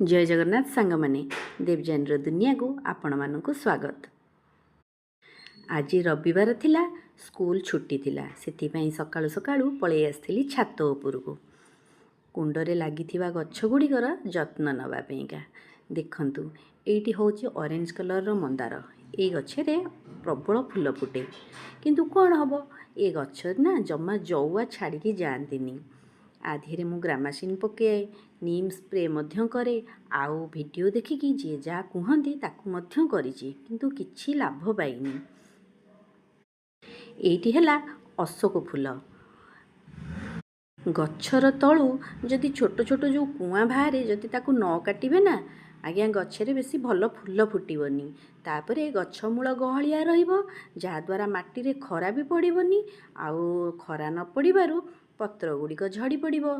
जय जगन्नाथ सांगमाने देवजानीर दुनिया को आपण मानक स्वागत। आज रविवार थिला, स्कूल छुट्टी थिला, सेथिपाई सकाळु सकाळु पळेई आसथिली छात उपरको कुंडरे लागिथिबा गछ गुड़िकर जत्न नवा पेइका। देखंतु एइटी होची ऑरेंज कलर मंदार। ए गछरे प्रबल फूल फुटे, किंतु कौन हबो ए गछ ना जमा जौआ छाड़ी जाआंतीनी। आधीरे मु ग्रामासीन पकाए, नीम स्प्रे मध्य करे, आउ वीडियो देखिकी जी जहाँ कहती ताकू मध्य करिछि, किंतु किछि लाभ पाइनी। एइटी हैला अशोक फूल। गछर तलू जदि छोट छोट जो कुआं बाहरे जदि ताकू न काटिबे ना आज्ञा गछरे बेसी भल फूल फुटिबनी। तापरे गछ मूल गहलिया रहिबो, जहाद्वारा माटी खरा भी पड़िबनी। आउ खरा न पड़िबारु पत्र गुड़िक झड़ी पड़िबो,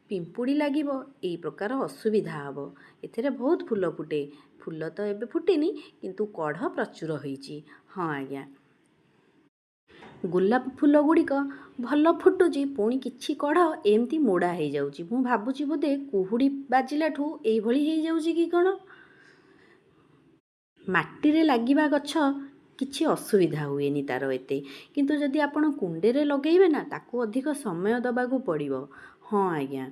पिंपुड़ी लागिबो, एई प्रकार असुविधा हबो। एथिरे बहुत फूल फुटे। फूल तो एबे फुटिनी, किंतु कढ़ प्रचुर होईची। हाँ आज्ञा, गोलाप फूल गुड़िक भल फुटुची, पुणी किछि कढ़ एमती मोड़ा हो जाउची। मु भाबुची बोधे कुहुड़ी बाजिलाठू एई भली हो जाउची कि कौन। माटीरे लागिबा गछ किछि असुविधा हुएनी तार एते, किंतु जदि आपण कुंडेरे लगेइबे ना ताकू अधिक समय दबाकू पड़िबो। हाँ आज्ञा,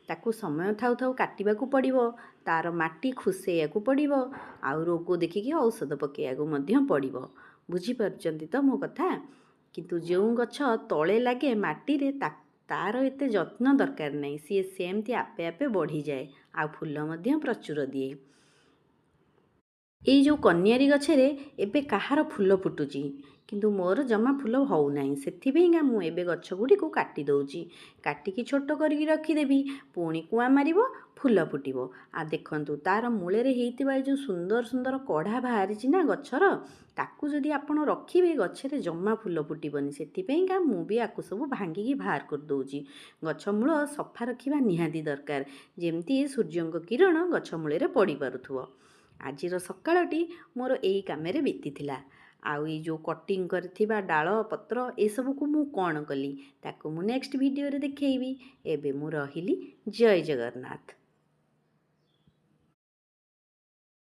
ताकू समय थाउ थाउ काटिबाकू पड़िबो, तार माटी खुसेयाकू पड़िबो, आउ रोग देखिकी औषध पकेयाकू मध्य पड़िबो। बुझी पारुचंती तो मो कथा। किंतु जो गछ तले लागे माटीरे तार एते जत्न दरकार नहीं, सी सेमती आपे आपे बढ़ी जाए, आ फूल मध्य प्रचुर दिए। एई जो कन्यारी गछरे एबे कहार फूल फुटुची, किंतु मोर जमा फूल होउ नाही। सेथिबेगा मु एबे गछ गुडी को काटी दउची, काटिकी छोट करिकी रखिदेबी, पुणी कुआ मारिबो, फूल फुटिबो। आ देखंतु तार मूले रे हेइतिबा जो सुंदर सुंदर कढ़ा बाहरिची ना गछर, ताकू जदि आपण रखिबे गछरे जमा फूल फुटिबनी। सेथिबेगा मु भी आकु सब भांगिकी बाहर कर दउची। गछ मूल सफा रखिबा निहाती दरकार, जेमती सूर्यंक किरण गछ मूले रे पड़ी पारुथुबो। आजिर सकाळटी मोर एई कामेरे बीतीथिला। आउ ये जो कटिंग करथिबा डाल पत्र ए सब को मु कौन कली ताकू मु नेक्स्ट वीडियो रे देखैबी। एबे मु रहिली। जय जगन्नाथ।